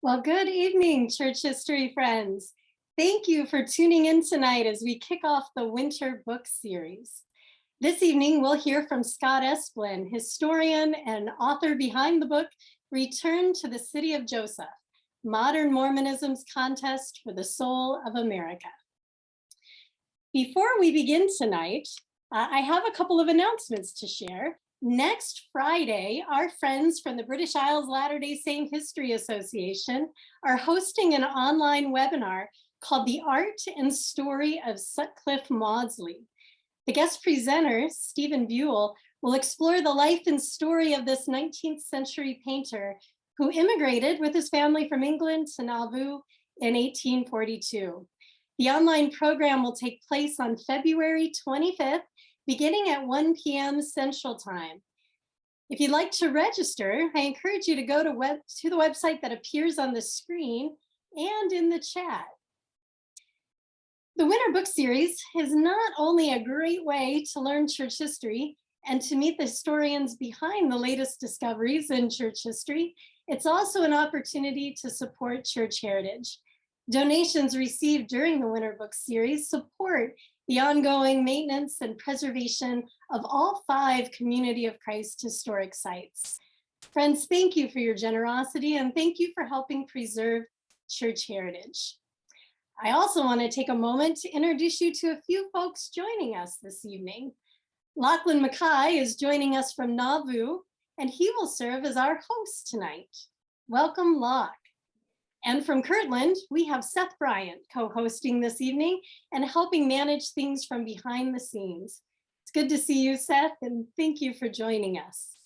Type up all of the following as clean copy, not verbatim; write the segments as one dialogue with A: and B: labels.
A: Well, good evening, church history friends. Thank you for tuning in tonight as we kick off the Winter Book Series. This evening, we'll hear from Scott Esplin, historian and author behind the book, Return to the City of Joseph, Modern Mormonism's Contest for the Soul of America. Before we begin tonight, I have a couple of announcements to share. Next Friday, our friends from the British Isles Latter-day Saint History Association are hosting an online webinar called The Art and Story of Sutcliffe Maudsley. The guest presenter, Stephen Buell, will explore the life and story of this 19th century painter who immigrated with his family from England to Nauvoo in 1842. The online program will take place on February 25th, beginning at 1 p.m. Central Time. If you'd like to register, I encourage you to go to the website that appears on the screen and in the chat. The Winter Book Series is not only a great way to learn church history and to meet the historians behind the latest discoveries in church history, it's also an opportunity to support church heritage. Donations received during the Winter Book Series support the ongoing maintenance and preservation of all 5 Community of Christ historic sites. Friends, thank you for your generosity and thank you for helping preserve church heritage. I also want to take a moment to introduce you to a few folks joining us this evening. Lachlan Mackay is joining us from Nauvoo, and he will serve as our host tonight. Welcome, Lach. And from Kirtland, we have Seth Bryant co-hosting this evening and helping manage things from behind the scenes. It's good to see you, Seth, and thank you for joining us.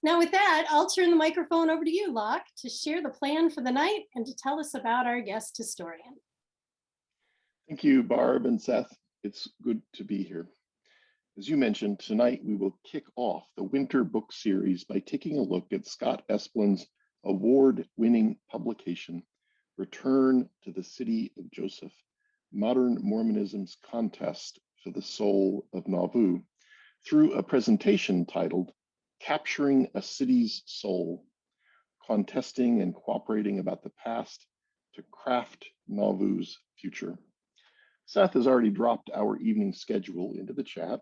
A: Now with that, I'll turn the microphone over to you, Lach, to share the plan for the night and to tell us about our guest historian.
B: Thank you, Barb and Seth. It's good to be here. As you mentioned, tonight we will kick off the Winter Book Series by taking a look at Scott Esplin's award-winning publication, Return to the City of Joseph, Modern Mormonism's Contest for the Soul of Nauvoo, through a presentation titled Capturing a City's Soul, Contesting and Cooperating About the Past to Craft Nauvoo's Future. Seth has already dropped our evening schedule into the chat.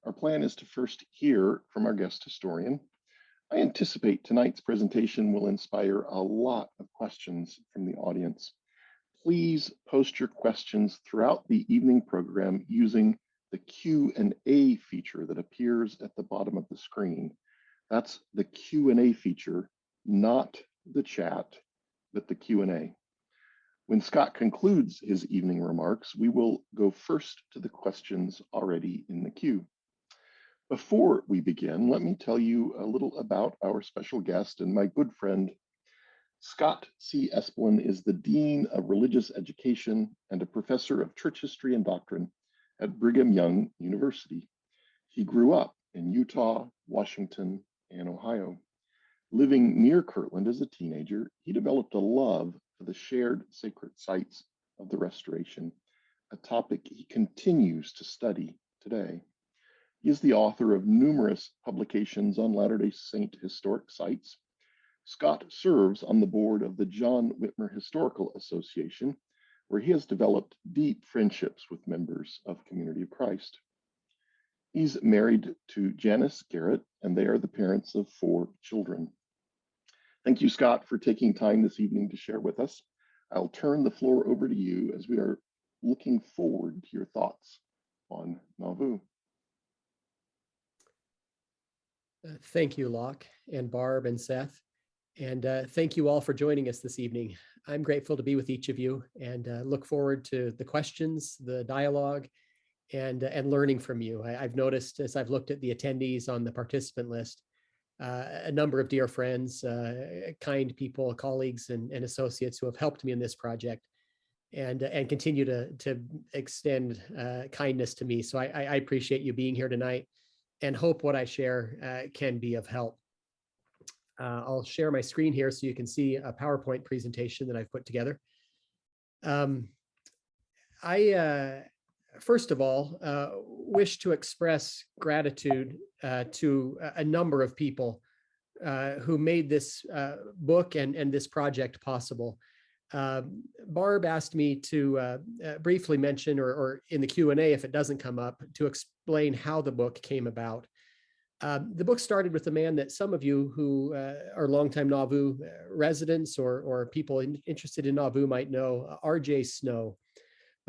B: Our plan is to first hear from our guest historian. I anticipate tonight's presentation will inspire a lot of questions from the audience. Please post your questions throughout the evening program using the Q&A feature that appears at the bottom of the screen. That's the Q&A feature, not the chat, but the Q&A. When Scott concludes his evening remarks, we will go first to the questions already in the queue. Before we begin, let me tell you a little about our special guest and my good friend. Scott C. Esplin is the Dean of Religious Education and a professor of church history and doctrine at Brigham Young University. He grew up in Utah, Washington, and Ohio. Living near Kirtland as a teenager, he developed a love for the shared sacred sites of the Restoration, a topic he continues to study today. He is the author of numerous publications on Latter-day Saint historic sites. Scott serves on the board of the John Whitmer Historical Association, where he has developed deep friendships with members of Community of Christ. He's married to Janice Garrett, and they are the parents of 4 children. Thank you, Scott, for taking time this evening to share with us. I'll turn the floor over to you as we are looking forward to your thoughts on Nauvoo.
C: Thank you, Lach and Barb and Seth. And thank you all for joining us this evening. I'm grateful to be with each of you and look forward to the questions, the dialogue, and learning from you. I've noticed as I've looked at the attendees on the participant list, a number of dear friends, kind people, colleagues, and associates who have helped me in this project and continue to extend kindness to me. So I appreciate you being here tonight and hope what I share can be of help. I'll share my screen here so you can see a PowerPoint presentation that I've put together. I first of all wish to express gratitude to a number of people who made this book and this project possible. Barb asked me to briefly mention, or in the Q&A, if it doesn't come up, to explain how the book came about. The book started with a man that some of you who are longtime Nauvoo residents or people interested in Nauvoo might know, R.J. Snow.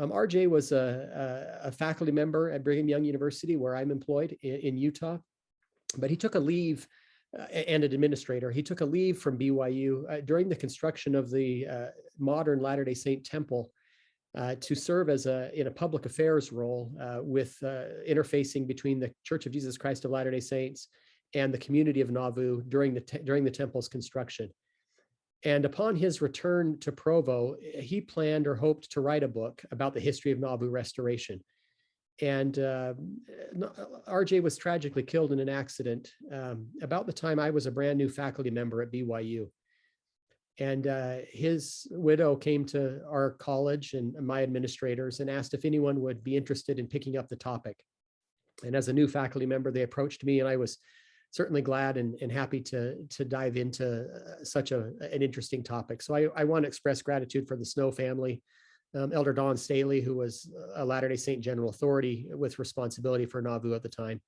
C: R.J. was a faculty member at Brigham Young University, where I'm employed in Utah, but he took a leave, and an administrator. He took a leave from BYU during the construction of the modern Latter-day Saint temple to serve as in a public affairs role with interfacing between the Church of Jesus Christ of Latter-day Saints and the community of Nauvoo during the temple's construction. And upon his return to Provo, he planned or hoped to write a book about the history of Nauvoo restoration. And RJ was tragically killed in an accident about the time I was a brand new faculty member at BYU. And his widow came to our college and my administrators and asked if anyone would be interested in picking up the topic. And as a new faculty member, they approached me, and I was certainly glad and happy to dive into such an interesting topic. So I want to express gratitude for the Snow family, Elder Don Staley, who was a Latter-day Saint General Authority with responsibility for Nauvoo at the time,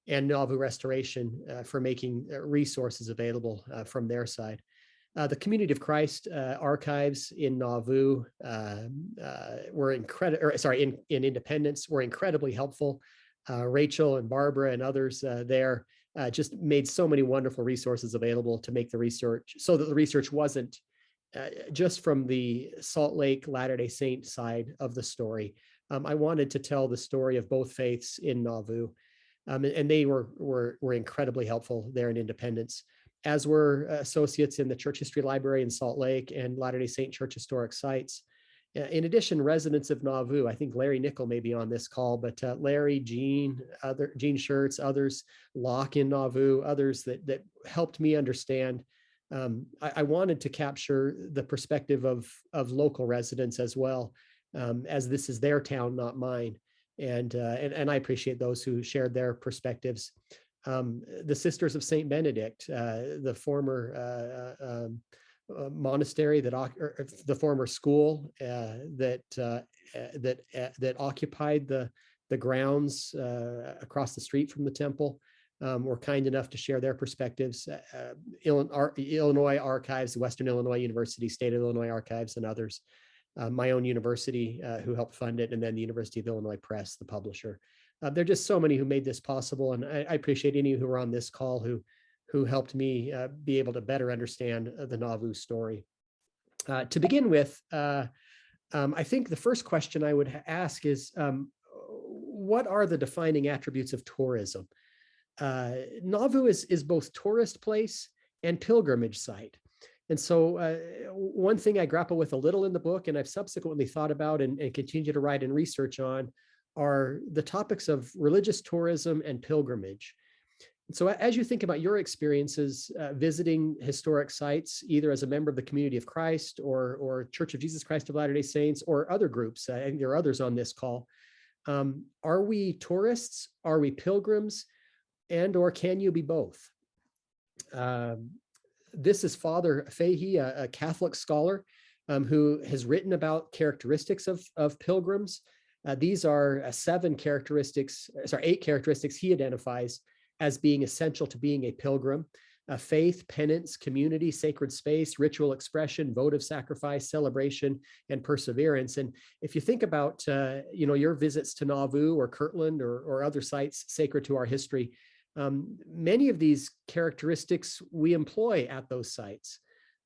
C: and Nauvoo Restoration for making resources available from their side. The Community of Christ archives in Nauvoo were in Independence were incredibly helpful. Rachel and Barbara and others there just made so many wonderful resources available to make the research, so that the research wasn't just from the Salt Lake Latter-day Saint side of the story. I wanted to tell the story of both faiths in Nauvoo, and they were incredibly helpful there in Independence, as were associates in the Church History Library in Salt Lake and Latter-day Saint Church Historic Sites. In addition, residents of Nauvoo, I think Larry Nickel may be on this call, but Larry, Gene Schertz, others, Locke in Nauvoo, others that helped me understand. I wanted to capture the perspective of local residents as well, as this is their town, not mine. And I appreciate those who shared their perspectives. The Sisters of Saint Benedict, the former monastery the former school that occupied the grounds across the street from the temple, were kind enough to share their perspectives. Illinois Archives, Western Illinois University, State of Illinois Archives, and others. My own university who helped fund it, and then the University of Illinois Press, the publisher. There are just so many who made this possible, and I appreciate any who were on this call who helped me be able to better understand the Nauvoo story. To begin with, I think the first question I would ask is, what are the defining attributes of tourism? Nauvoo is both tourist place and pilgrimage site. And so one thing I grapple with a little in the book, and I've subsequently thought about and continue to write and research on, are the topics of religious tourism and pilgrimage. So as you think about your experiences visiting historic sites, either as a member of the Community of Christ or Church of Jesus Christ of Latter-day Saints or other groups, and there are others on this call, are we tourists? Are we pilgrims? And or can you be both? This is Father Fahey, a Catholic scholar who has written about characteristics of pilgrims. These are 8 characteristics he identifies as being essential to being a pilgrim: faith, penance, community, sacred space, ritual expression, votive sacrifice, celebration, and perseverance. And if you think about your visits to Nauvoo or Kirtland or other sites sacred to our history, many of these characteristics we employ at those sites.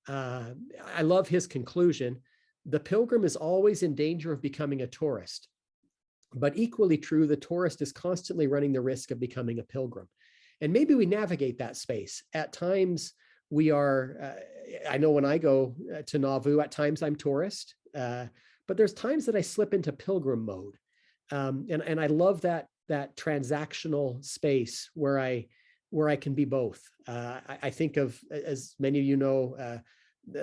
C: I love his conclusion: the pilgrim is always in danger of becoming a tourist. But equally true, the tourist is constantly running the risk of becoming a pilgrim. And maybe we navigate that space. At times we are, I know when I go to Nauvoo, at times I'm tourist, but there's times that I slip into pilgrim mode. And I love that transactional space where I can be both. I think of, as many of you know,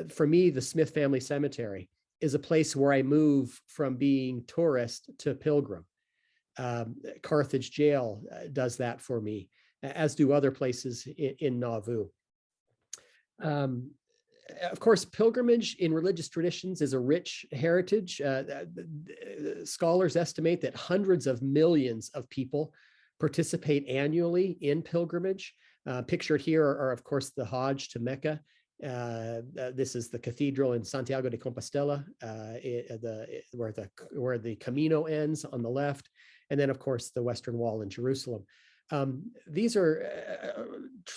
C: for me, the Smith Family Cemetery is a place where I move from being tourist to pilgrim. Carthage Jail does that for me, as do other places in Nauvoo. Of course, pilgrimage in religious traditions is a rich heritage. Scholars estimate that hundreds of millions of people participate annually in pilgrimage. Pictured here are, of course, the Hajj to Mecca. This is the cathedral in Santiago de Compostela, where the Camino ends on the left, and then, of course, the Western Wall in Jerusalem. These are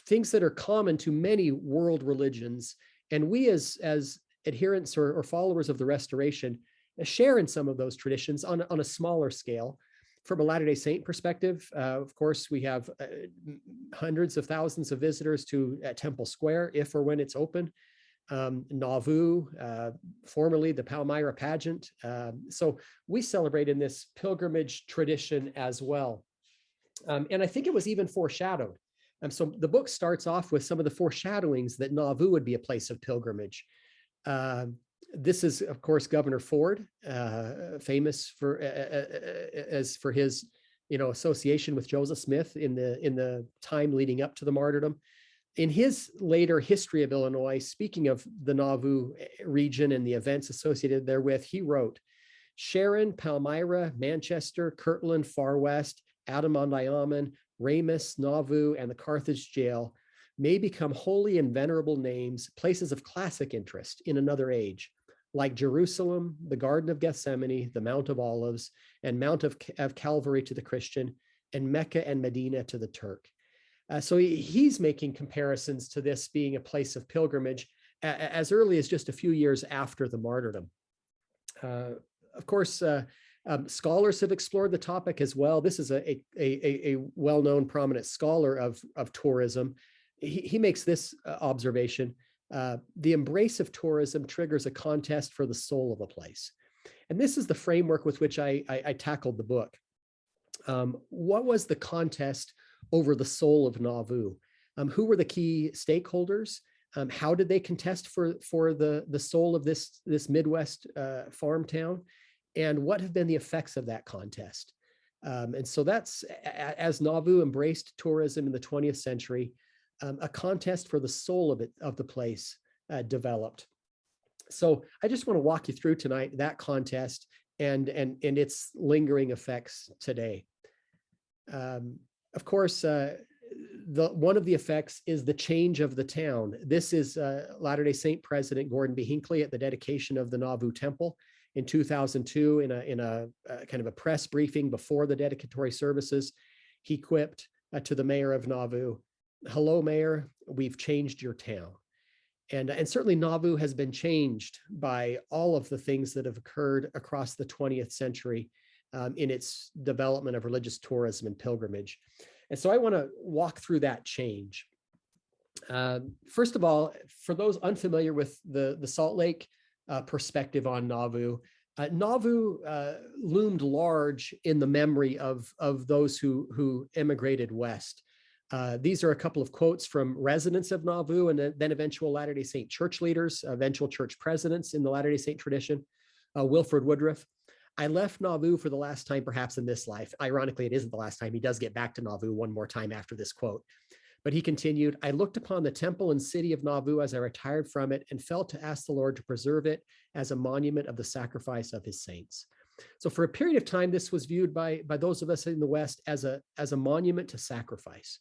C: things that are common to many world religions, and we as adherents or followers of the Restoration share in some of those traditions on a smaller scale. From a Latter-day Saint perspective, of course, we have hundreds of thousands of visitors to Temple Square, if or when it's open. NAUVOO, formerly the Palmyra pageant. So we celebrate in this pilgrimage tradition as well. And I think it was even foreshadowed. So the book starts off with some of the foreshadowings that Nauvoo would be a place of pilgrimage. This is, of course, Governor Ford, famous for his, association with Joseph Smith in the time leading up to the martyrdom. In his later History of Illinois, speaking of the Nauvoo region and the events associated therewith, he wrote, "Sharon, Palmyra, Manchester, Kirtland, Far West, Adamondiaman, Ramus, Nauvoo, and the Carthage jail may become holy and venerable names, places of classic interest in another age, like Jerusalem, the Garden of Gethsemane, the Mount of Olives, and Mount of Calvary to the Christian, and Mecca and Medina to the Turk." So he's making comparisons to this being a place of pilgrimage as early as just a few years after the martyrdom. Of course, scholars have explored the topic as well. This is a well-known prominent scholar of tourism. He makes this observation: the embrace of tourism triggers a contest for the soul of a place. And this is the framework with which I tackled the book. What was the contest over the soul of Nauvoo? Who were the key stakeholders? How did they contest for the soul of this Midwest farm town? And what have been the effects of that contest? And so that's, as Nauvoo embraced tourism in the 20th century, a contest for the soul of the place developed. So I just want to walk you through tonight that contest and its lingering effects today. Of course, one of the effects is the change of the town. This is Latter-day Saint President Gordon B. Hinckley at the dedication of the Nauvoo Temple in 2002. In a kind of a press briefing before the dedicatory services, he quipped to the mayor of Nauvoo, "Hello, Mayor, we've changed your town." And certainly Nauvoo has been changed by all of the things that have occurred across the 20th century in its development of religious tourism and pilgrimage. And so I want to walk through that change. First of all, for those unfamiliar with the Salt Lake perspective on Nauvoo, Nauvoo loomed large in the memory of those who immigrated west. These are a couple of quotes from residents of Nauvoo and then eventual Latter-day Saint church leaders, eventual church presidents in the Latter-day Saint tradition. Wilford Woodruff: "I left Nauvoo for the last time, perhaps in this life." Ironically, it isn't the last time. He does get back to Nauvoo one more time after this quote. But he continued, "I looked upon the temple and city of Nauvoo as I retired from it and felt to ask the Lord to preserve it as a monument of the sacrifice of his saints." So for a period of time, this was viewed by those of us in the West as a monument to sacrifice.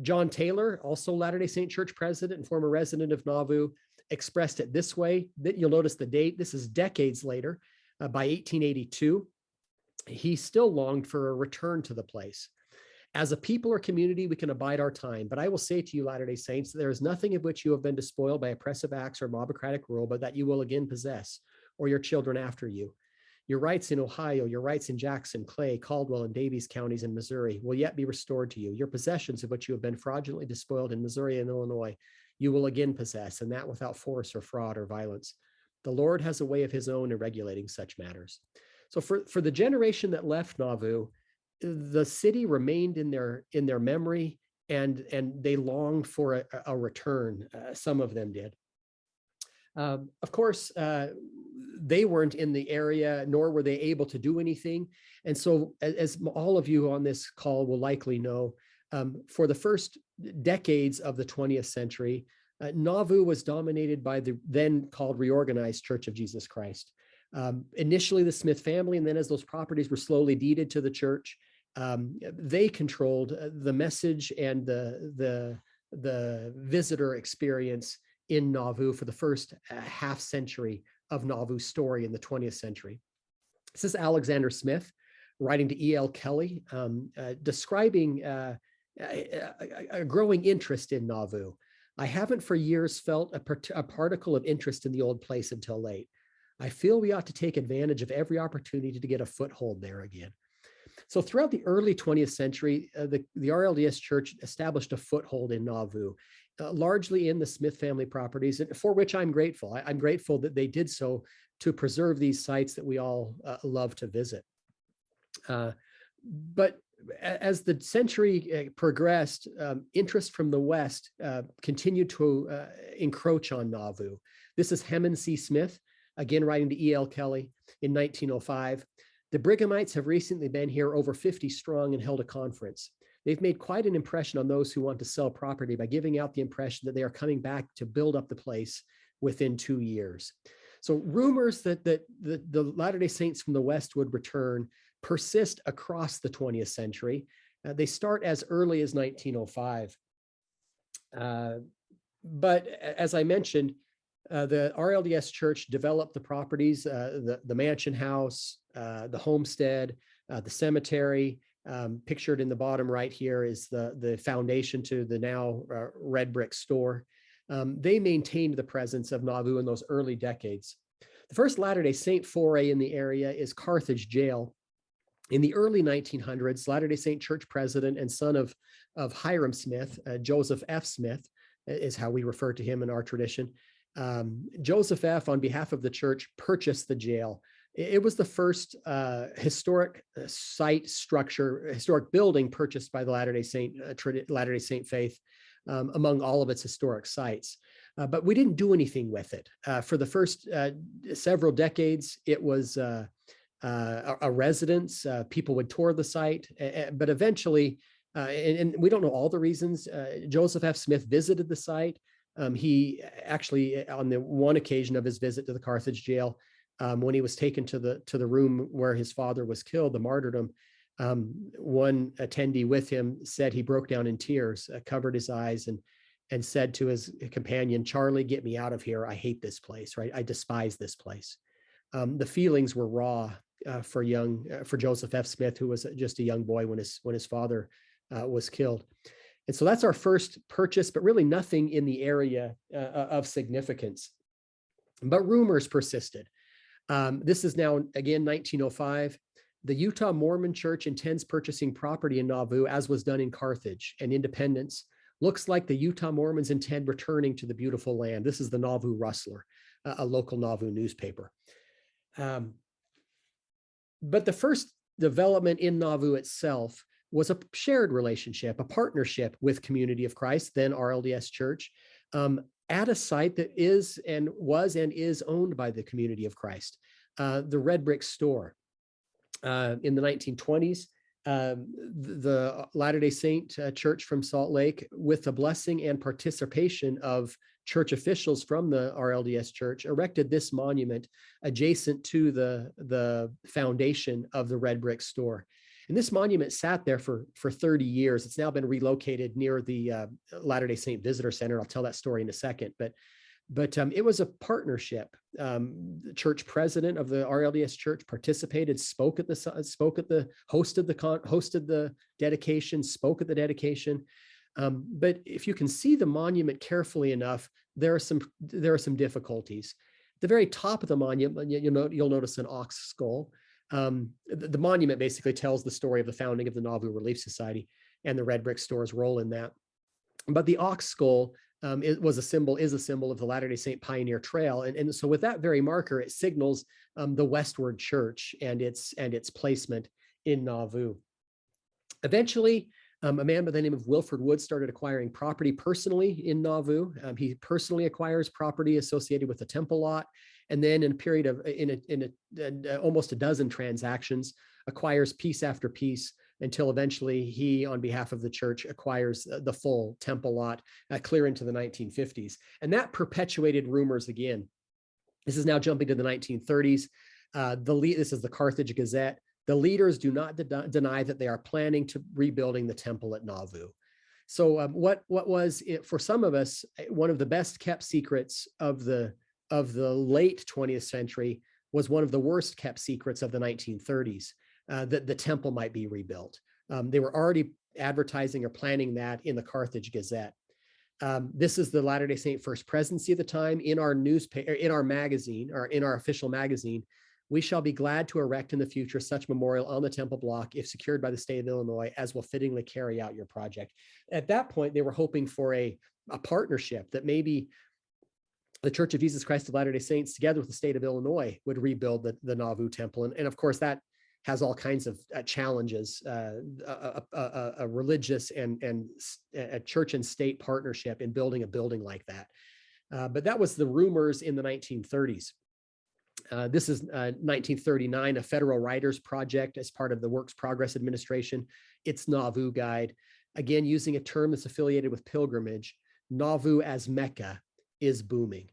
C: John Taylor, also Latter-day Saint Church president and former resident of Nauvoo, expressed it this way. That you'll notice the date. This is decades later. By 1882, he still longed for a return to the place. "As a people or community, we can abide our time, but I will say to you, Latter-day Saints, there is nothing of which you have been despoiled by oppressive acts or mobocratic rule, but that you will again possess, or your children after you. Your rights in Ohio, your rights in Jackson, Clay, Caldwell, and Davies counties in Missouri will yet be restored to you. Your possessions of which you have been fraudulently despoiled in Missouri and Illinois, you will again possess, and that without force or fraud or violence. The Lord has a way of his own in regulating such matters." So for the generation that left Nauvoo, the city remained in their memory, and they longed for a return. Some of them did. Of course, they weren't in the area, nor were they able to do anything. And so, as all of you on this call will likely know, for the first decades of the 20th century, Nauvoo was dominated by the then called Reorganized Church of Jesus Christ. Initially the Smith family, and then as those properties were slowly deeded to the church, they controlled the message and the visitor experience in Nauvoo for the first half century of Nauvoo's story in the 20th century. This is Alexander Smith writing to E.L. Kelly, describing a growing interest in Nauvoo. I haven't for years felt a particle of interest in the old place until late. I feel we ought to take advantage of every opportunity to get a foothold there again. So throughout the early 20th century, the RLDS Church established a foothold in Nauvoo, largely in the Smith family properties, for which I'm grateful. I'm grateful that they did so to preserve these sites that we all love to visit. But as the century progressed, interest from the West continued to encroach on Nauvoo. This is Hemmon C. Smith, again writing to E.L. Kelly in 1905. The Brighamites have recently been here over 50 strong and held a conference. They've made quite an impression on those who want to sell property by giving out the impression that they are coming back to build up the place within 2 years. So rumors that the Latter-day Saints from the West would return persist across the 20th century. They start as early as 1905. But as I mentioned, the RLDS Church developed the properties, the mansion house, the homestead, the cemetery. Pictured in the bottom right here is the foundation to the now red brick store. They maintained the presence of Nauvoo in those early decades. The first Latter-day Saint foray in the area is Carthage Jail. In the early 1900s, Latter-day Saint Church president and son of Hiram Smith, Joseph F. Smith, is how we refer to him in our tradition. Joseph F., on behalf of the church, purchased the jail. It was the first historic site structure, historic building purchased by the Latter-day Saint faith among all of its historic sites. But we didn't do anything with it. For the first several decades, it was a residence. People would tour the site, but eventually, and we don't know all the reasons, Joseph F. Smith visited the site. He actually, on the one occasion of his visit to the Carthage jail, when he was taken to the room where his father was killed, the martyrdom, one attendee with him said he broke down in tears, covered his eyes, and said to his companion, "Charlie, get me out of here. I hate this place, right? I despise this place." The feelings were raw for Joseph F. Smith, who was just a young boy when his father was killed. And so that's our first purchase, but really nothing in the area of significance. But rumors persisted. This is now, again, 1905. The Utah Mormon Church intends purchasing property in Nauvoo, as was done in Carthage and Independence. Looks like the Utah Mormons intend returning to the beautiful land. This is the Nauvoo Rustler, a local Nauvoo newspaper. But the first development in Nauvoo itself was a shared relationship, a partnership with Community of Christ, then RLDS Church, at a site that is and is owned by the Community of Christ, the Red Brick Store. In the 1920s, the Latter-day Saint Church from Salt Lake, with the blessing and participation of church officials from the RLDS Church, erected this monument adjacent to the foundation of the Red Brick Store. And this monument sat there for 30 years. It's now been relocated near the Latter-day Saint Visitor Center. I'll tell that story in a second. But it was a partnership. The church president of the RLDS Church participated, hosted the dedication, spoke at the dedication. But if you can see the monument carefully enough, there are some difficulties. At the very top of the monument, you'll notice an ox skull. The monument basically tells the story of the founding of the Nauvoo Relief Society and the Red Brick Store's role in that. But the ox skull is a symbol of the Latter-day Saint Pioneer Trail. And so with that very marker, it signals the Westward Church and its placement in Nauvoo. Eventually, a man by the name of Wilford Wood started acquiring property personally in Nauvoo. He personally acquires property associated with the temple lot, and then in a period of almost a dozen transactions, acquires piece after piece until eventually he, on behalf of the church, acquires the full temple lot clear into the 1950s. And that perpetuated rumors again. This is now jumping to the 1930s. This is the Carthage Gazette. The leaders do not deny that they are planning to rebuilding the temple at Nauvoo. So what was it for some of us, one of the best kept secrets of the late 20th century was one of the worst kept secrets of the 1930s, that the temple might be rebuilt. They were already advertising or planning that in the Carthage Gazette. This is the Latter-day Saint First Presidency at the time. In our newspaper, in our magazine, or in our official magazine, we shall be glad to erect in the future such memorial on the temple block, if secured by the state of Illinois, as will fittingly carry out your project. At that point, they were hoping for a partnership that maybe the Church of Jesus Christ of Latter-day Saints, together with the state of Illinois, would rebuild the Nauvoo temple. And of course, that has all kinds of challenges, a religious and a church and state partnership in building a building like that. But that was the rumors in the 1930s. This is 1939, a federal writers project as part of the Works Progress Administration. Its Nauvoo Guide, again, using a term that's affiliated with pilgrimage. Nauvoo as Mecca is booming.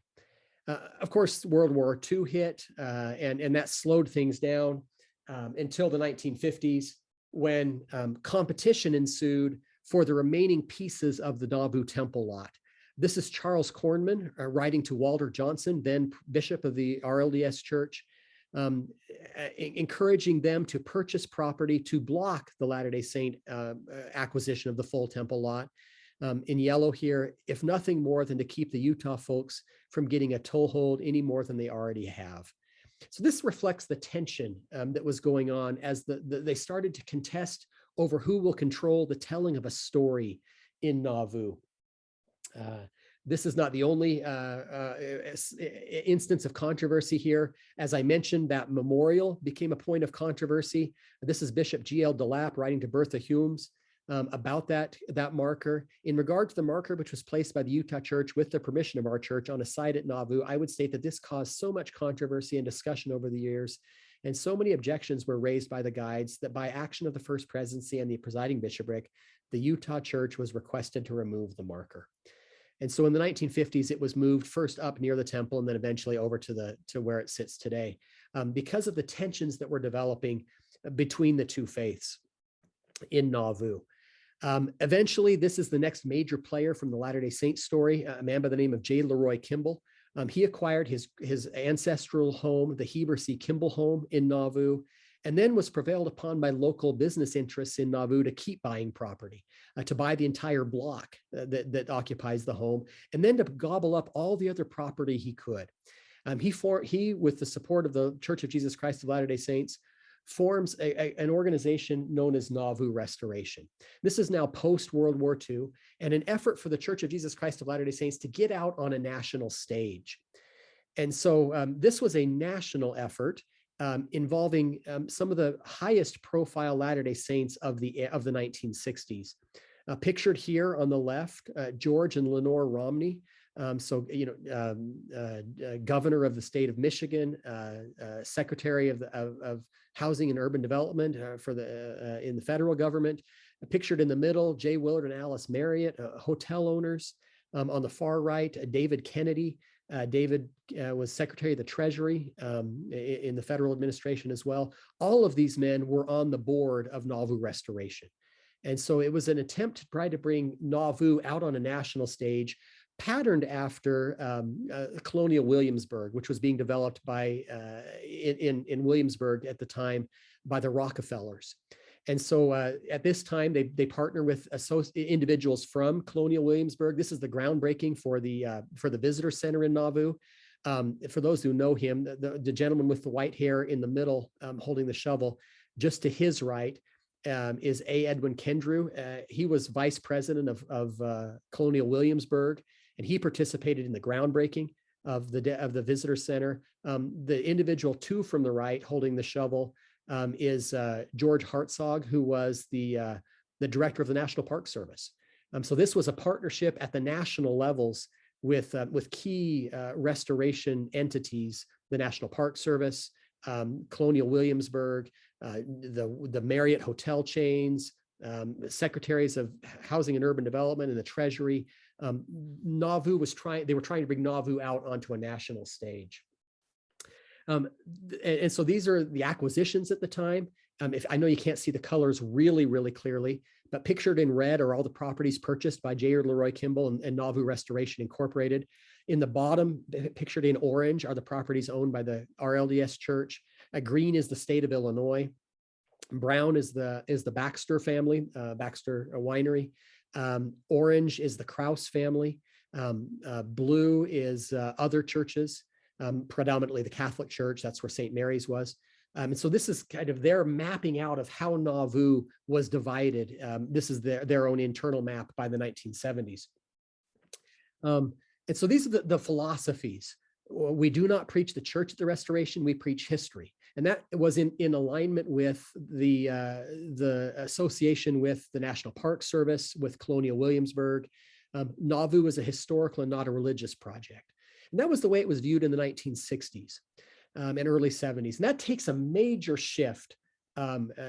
C: Of course, World War II hit, and that slowed things down until the 1950s, when competition ensued for the remaining pieces of the Nauvoo temple lot. This is Charles Cornman writing to Walter Johnson, then Bishop of the RLDS Church, encouraging them to purchase property to block the Latter-day Saint acquisition of the full temple lot. In yellow here, if nothing more than to keep the Utah folks from getting a toehold any more than they already have. So this reflects the tension that was going on as they started to contest over who will control the telling of a story in Nauvoo. This is not the only instance of controversy here. As I mentioned, that memorial became a point of controversy. This is Bishop G.L. DeLapp writing to Bertha Humes about that marker. In regard to the marker, which was placed by the Utah Church with the permission of our church on a site at Nauvoo, I would state that this caused so much controversy and discussion over the years, and so many objections were raised by the guides, that by action of the First Presidency and the presiding bishopric, the Utah Church was requested to remove the marker. And so in the 1950s, it was moved first up near the temple and then eventually over to where it sits today, because of the tensions that were developing between the two faiths in Nauvoo. Eventually, this is the next major player from the Latter-day Saint story, a man by the name of J. Leroy Kimball. He acquired his ancestral home, the Heber C. Kimball home in Nauvoo, and then was prevailed upon by local business interests in Nauvoo to keep buying property, to buy the entire block that occupies the home, and then to gobble up all the other property he could. He, with the support of the Church of Jesus Christ of Latter-day Saints, forms an organization known as Nauvoo Restoration. This is now post-World War II, and an effort for the Church of Jesus Christ of Latter-day Saints to get out on a national stage. And so this was a national effort involving some of the highest profile Latter-day Saints of the 1960s. Pictured here on the left, George and Lenore Romney. Governor of the state of Michigan, Secretary of Housing and Urban Development in the federal government. Pictured in the middle, Jay Willard and Alice Marriott, hotel owners. On the far right, David Kennedy. David was Secretary of the Treasury in the federal administration as well. All of these men were on the board of Nauvoo Restoration. And so it was an attempt to try to bring Nauvoo out on a national stage, patterned after colonial Williamsburg, which was being developed by in Williamsburg at the time by the Rockefellers. And so at this time, they partner with individuals from colonial Williamsburg. This is the groundbreaking for the visitor center in Nauvoo. For those who know him, the gentleman with the white hair in the middle holding the shovel, just to his right, is A. Edwin Kendrew. He was vice president of colonial Williamsburg, and he participated in the groundbreaking of the visitor center. The individual two from the right holding the shovel is George Hartzog, who was the director of the National Park Service. So this was a partnership at the national levels with key restoration entities, the National Park Service, Colonial Williamsburg, the Marriott hotel chains, secretaries of housing and urban development and the treasury. Nauvoo they were trying to bring Nauvoo out onto a national stage. And so these are the acquisitions at the time. If I know you can't see the colors really, really clearly, but pictured in red are all the properties purchased by J. Leroy Kimball and Nauvoo Restoration Incorporated. In the bottom, pictured in orange, are the properties owned by the RLDS Church. Green is the state of Illinois. Brown is the Baxter family, Baxter Winery. Orange is the Krause family. Blue is other churches, predominantly the Catholic Church. That's where St. Mary's was. And so this is kind of their mapping out of how Nauvoo was divided. This is their own internal map by the 1970s. And so these are the philosophies. We do not preach the church at the Restoration, we preach history. And that was in alignment with the association with the National Park Service, with Colonial Williamsburg. Nauvoo was a historical and not a religious project. And that was the way it was viewed in the 1960s and early 70s. And that takes a major shift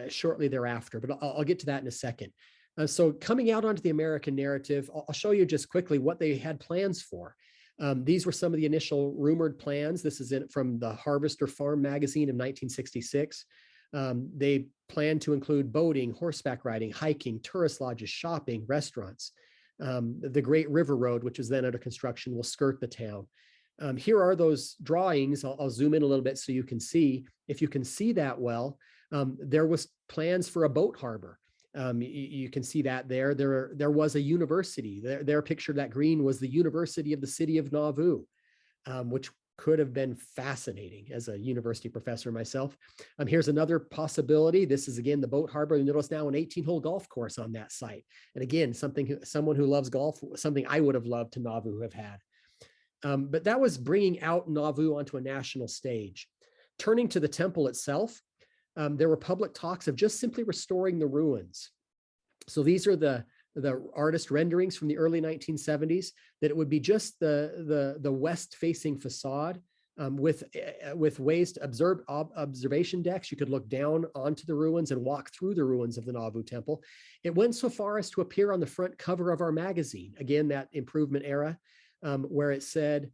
C: shortly thereafter, but I'll get to that in a second. So coming out onto the American narrative, I'll show you just quickly what they had plans for. These were some of the initial rumored plans. This is from the Harvester Farm magazine of 1966. They planned to include boating, horseback riding, hiking, tourist lodges, shopping, restaurants. The Great River Road, which is then under construction, will skirt the town. Here are those drawings. I'll zoom in a little bit so you can see. If you can see that well, there was plans for a boat harbor. You can see that there. There was a university. Their picture, that green, was the University of the City of Nauvoo, which could have been fascinating as a university professor myself. Here's another possibility. This is, again, the boat harbor. You notice now an 18-hole golf course on that site. And again, someone who loves golf, something I would have loved to Nauvoo have had. But that was bringing out Nauvoo onto a national stage. Turning to the temple itself, there were public talks of just simply restoring the ruins. So these are the artist renderings from the early 1970s, that it would be just the west-facing facade with ways to observe observation decks. You could look down onto the ruins and walk through the ruins of the Nauvoo Temple. It went so far as to appear on the front cover of our magazine. Again, that improvement era, where it said,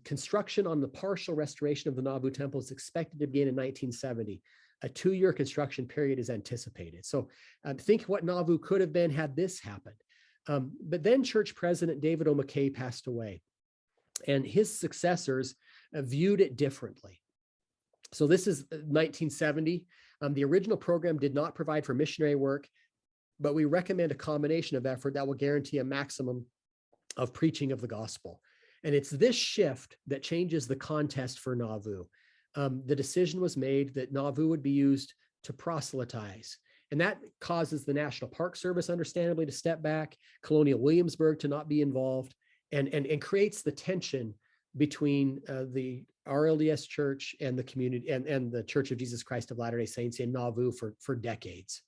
C: construction on the partial restoration of the Nauvoo Temple is expected to begin in 1970. A 2-year construction period is anticipated. So think what Nauvoo could have been had this happened. But then church president David O. McKay passed away, and his successors viewed it differently. So this is 1970. The original program did not provide for missionary work, but we recommend a combination of effort that will guarantee a maximum of preaching of the gospel. And it's this shift that changes the contest for Nauvoo. The decision was made that Nauvoo would be used to proselytize. And that causes the National Park Service, understandably, to step back, Colonial Williamsburg to not be involved, and creates the tension between the RLDS Church and the community and the Church of Jesus Christ of Latter-day Saints in Nauvoo for decades.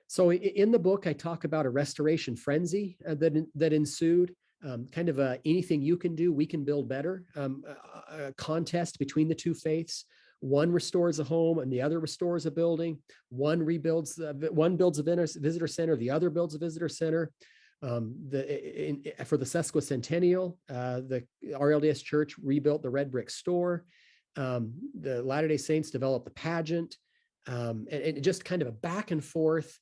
C: So in the book, I talk about a restoration frenzy that ensued. Kind of anything you can do, we can build better, a contest between the two faiths. One restores a home and the other restores a building. One builds a visitor center, the other builds a visitor center. For the sesquicentennial, the RLDS Church rebuilt the red brick store. The Latter-day Saints developed the pageant, and just kind of a back and forth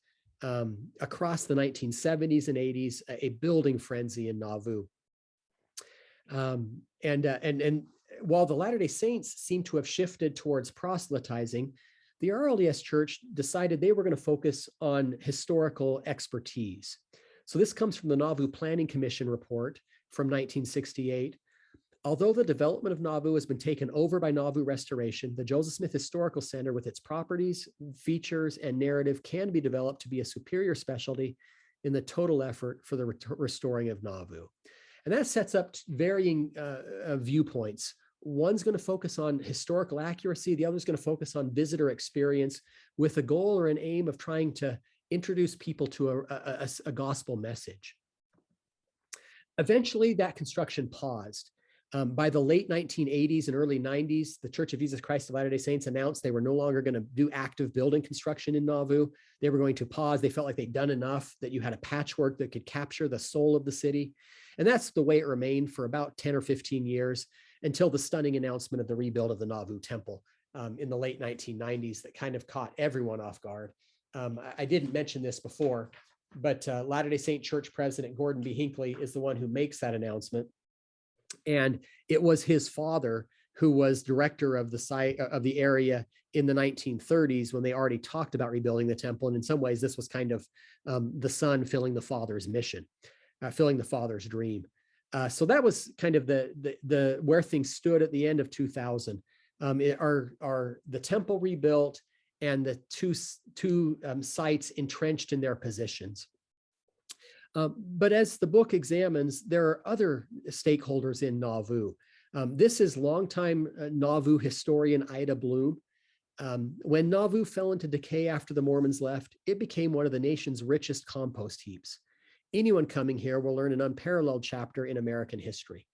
C: across the 1970s and 80s, a building frenzy in Nauvoo. And while the Latter-day Saints seem to have shifted towards proselytizing, the RLDS Church decided they were going to focus on historical expertise. So this comes from the Nauvoo Planning Commission report from 1968. Although the development of Nauvoo has been taken over by Nauvoo Restoration, the Joseph Smith Historical Center, with its properties, features, and narrative, can be developed to be a superior specialty in the total effort for the restoring of Nauvoo. And that sets up varying viewpoints. One's going to focus on historical accuracy. The other's going to focus on visitor experience, with a goal or an aim of trying to introduce people to a gospel message. Eventually, that construction paused. By the late 1980s and early 90s, the Church of Jesus Christ of Latter-day Saints announced they were no longer going to do active building construction in Nauvoo. They were going to pause. They felt like they'd done enough, that you had a patchwork that could capture the soul of the city. And that's the way it remained for about 10 or 15 years until the stunning announcement of the rebuild of the Nauvoo Temple in the late 1990s that kind of caught everyone off guard. I didn't mention this before, but Latter-day Saint Church President Gordon B. Hinckley is the one who makes that announcement. And it was his father who was director of the site of the area in the 1930s when they already talked about rebuilding the temple. And in some ways, this was kind of the son filling the father's mission, filling the father's dream. So that was kind of the where things stood at the end of 2000. Are the temple rebuilt and the two sites entrenched in their positions. But as the book examines, there are other stakeholders in Nauvoo. This is longtime Nauvoo historian Ida Bloom. When Nauvoo fell into decay after the Mormons left, it became one of the nation's richest compost heaps. Anyone coming here will learn an unparalleled chapter in American history.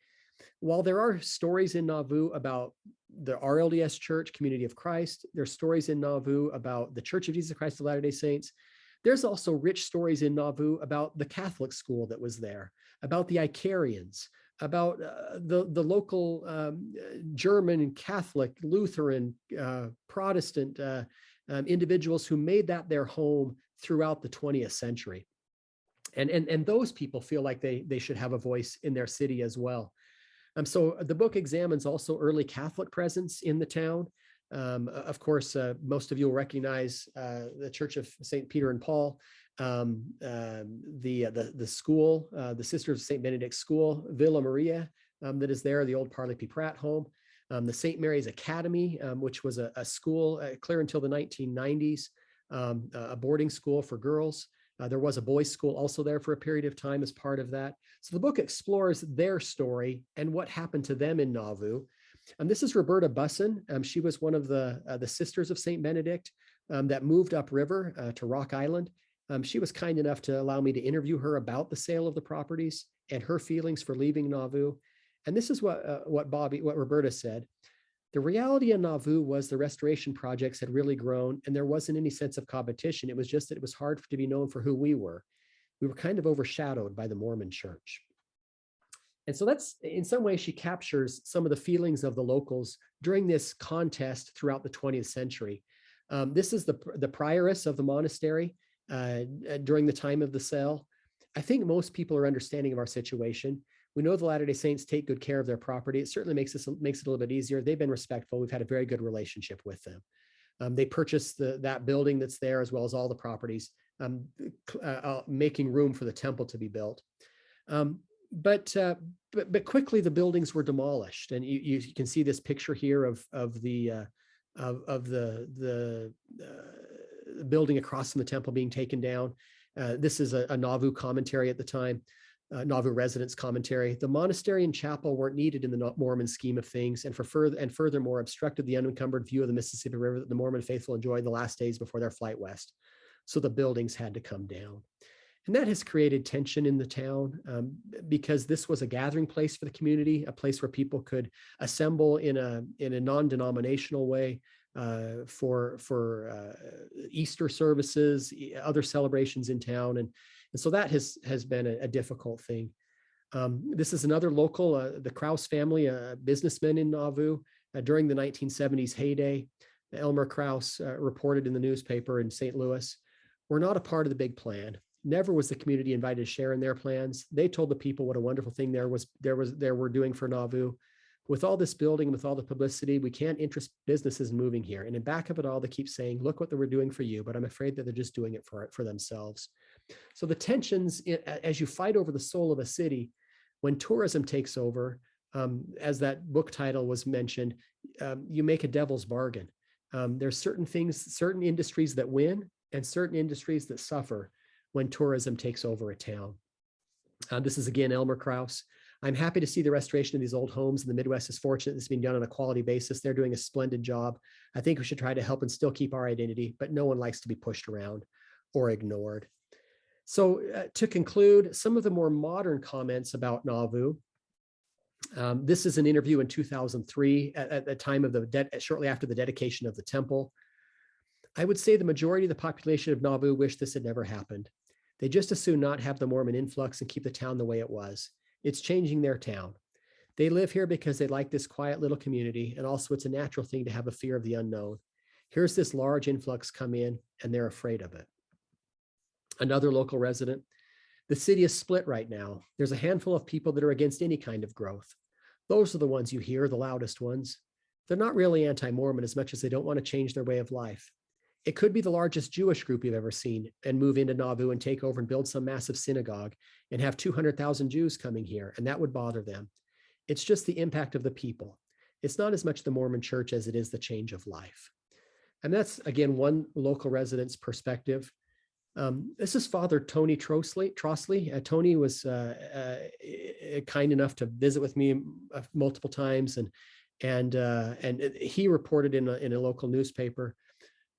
C: While there are stories in Nauvoo about the RLDS Church, Community of Christ, there's stories in Nauvoo about the Church of Jesus Christ of Latter-day Saints, there's also rich stories in Nauvoo about the Catholic school that was there, about the Icarians, about the local German, Catholic, Lutheran, Protestant individuals who made that their home throughout the 20th century. And those people feel like they should have a voice in their city as well. So the book examines also early Catholic presence in the town. Of course, most of you will recognize the Church of St. Peter and Paul, the school, the Sisters of St. Benedict School, Villa Maria, that is there, the old Parley P. Pratt home, the St. Mary's Academy, which was a school clear until the 1990s, a boarding school for girls. There was a boys' school also there for a period of time as part of that. So the book explores their story and what happened to them in Nauvoo. This is Roberta Busson. She was one of the Sisters of St. Benedict that moved upriver to Rock Island. She was kind enough to allow me to interview her about the sale of the properties and her feelings for leaving Nauvoo. And this is what Roberta said. The reality in Nauvoo was the restoration projects had really grown and there wasn't any sense of competition. It was just that it was hard to be known for who we were. We were kind of overshadowed by the Mormon Church. And so that's, in some ways, she captures some of the feelings of the locals during this contest throughout the 20th century. This is the prioress of the monastery during the time of the sale. I think most people are understanding of our situation. We know the Latter-day Saints take good care of their property. It certainly makes it a little bit easier. They've been respectful. We've had a very good relationship with them. They purchased that building that's there as well as all the properties, making room for the temple to be built. But quickly the buildings were demolished, and you can see this picture here of the building across from the temple being taken down. This is a Nauvoo commentary at the time, Nauvoo residents commentary. The monastery and chapel weren't needed in the Mormon scheme of things, and furthermore obstructed the unencumbered view of the Mississippi River that the Mormon faithful enjoyed the last days before their flight west. So the buildings had to come down. And that has created tension in the town because this was a gathering place for the community, a place where people could assemble in a non-denominational way for Easter services, other celebrations in town. And so that has been a difficult thing. This is another local, the Krause family, businessmen in Nauvoo during the 1970s heyday. Elmer Krause reported in the newspaper in St. Louis, "We're not a part of the big plan. Never was the community invited to share in their plans. They told the people what a wonderful thing they were doing for Nauvoo. With all this building, with all the publicity, we can't interest businesses in moving here. And in back of it all, they keep saying, look what they were doing for you, but I'm afraid that they're just doing it for themselves." So the tensions, as you fight over the soul of a city, when tourism takes over, as that book title was mentioned, you make a devil's bargain. There's certain things, certain industries that win and certain industries that suffer when tourism takes over a town. This is again Elmer Krause. "I'm happy to see the restoration of these old homes in the Midwest is fortunate. It's being done on a quality basis. They're doing a splendid job. I think we should try to help and still keep our identity, but no one likes to be pushed around or ignored." So to conclude, some of the more modern comments about Nauvoo. This is an interview in 2003 at the time of shortly after the dedication of the temple. I would say the majority of the population of Nauvoo wish this had never happened. They just as soon not have the Mormon influx and keep the town the way it was. It's changing their town. They live here because they like this quiet little community, and also it's a natural thing to have a fear of the unknown. Here's this large influx come in, and they're afraid of it. Another local resident, the city is split right now. There's a handful of people that are against any kind of growth. Those are the ones you hear, the loudest ones. They're not really anti-Mormon as much as they don't want to change their way of life. It could be the largest Jewish group you've ever seen and move into Nauvoo and take over and build some massive synagogue and have 200,000 Jews coming here, and that would bother them. It's just the impact of the people. It's not as much the Mormon church as it is the change of life. And that's, again, one local resident's perspective. This is Father Tony Trostley. Tony was kind enough to visit with me multiple times, and he reported in a local newspaper,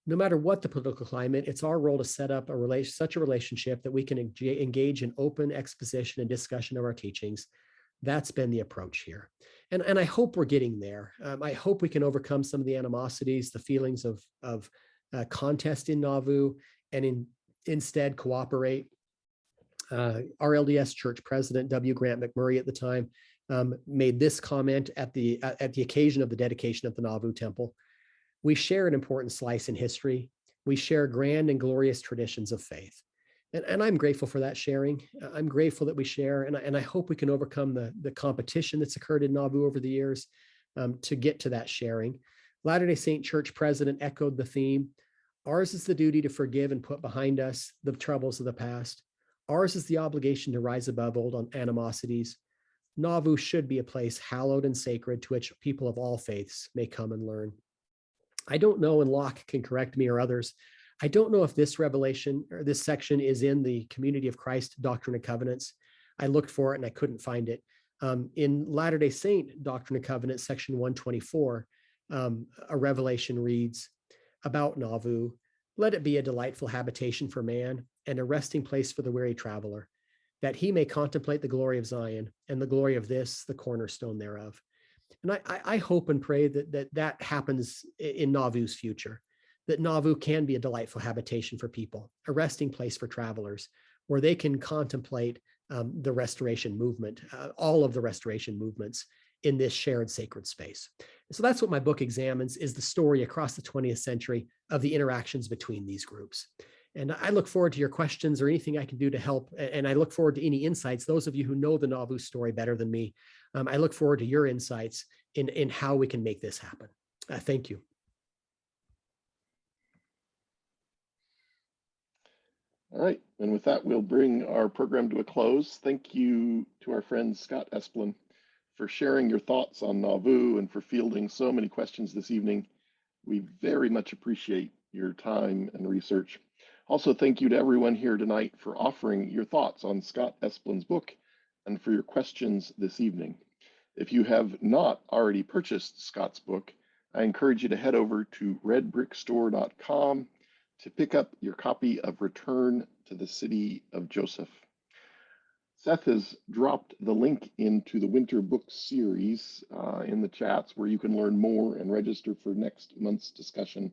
C: no matter what the political climate, it's our role to set up such a relationship that we can engage in open exposition and discussion of our teachings. That's been the approach here. And I hope we're getting there. I hope we can overcome some of the animosities, the feelings of contest in Nauvoo, and instead cooperate. Our LDS church president, W. Grant McMurray at the time, made this comment at the occasion of the dedication of the Nauvoo temple. We share an important slice in history. We share grand and glorious traditions of faith. And I'm grateful for that sharing. I'm grateful that we share, and I hope we can overcome the competition that's occurred in Nauvoo over the years to get to that sharing. Latter-day Saint Church president echoed the theme. Ours is the duty to forgive and put behind us the troubles of the past. Ours is the obligation to rise above old animosities. Nauvoo should be a place hallowed and sacred to which people of all faiths may come and learn. I don't know, and Locke can correct me or others, I don't know if this revelation or this section is in the Community of Christ Doctrine and Covenants. I looked for it and I couldn't find it. In Latter-day Saint Doctrine and Covenants, section 124, a revelation reads about Nauvoo: let it be a delightful habitation for man and a resting place for the weary traveler, that he may contemplate the glory of Zion and the glory of this, the cornerstone thereof. And I hope and pray that happens in Nauvoo's future, that Nauvoo can be a delightful habitation for people, a resting place for travelers, where they can contemplate the restoration movement, all of the restoration movements in this shared sacred space. So that's what my book examines, is the story across the 20th century of the interactions between these groups. And I look forward to your questions or anything I can do to help. And I look forward to any insights. Those of you who know the Nauvoo story better than me, I look forward to your insights in how we can make this happen. Thank you.
B: All right, and with that, we'll bring our program to a close. Thank you to our friend Scott Esplin for sharing your thoughts on Nauvoo and for fielding so many questions this evening. We very much appreciate your time and research. Also, thank you to everyone here tonight for offering your thoughts on Scott Esplin's book and for your questions this evening. If you have not already purchased Scott's book, I encourage you to head over to redbrickstore.com to pick up your copy of Return to the City of Joseph. Seth has dropped the link into the Winter Book Series in the chats, where you can learn more and register for next month's discussion.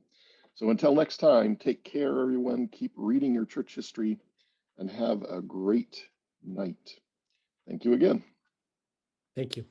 B: So until next time, take care, everyone. Keep reading your church history and have a great night. Thank you again.
C: Thank you.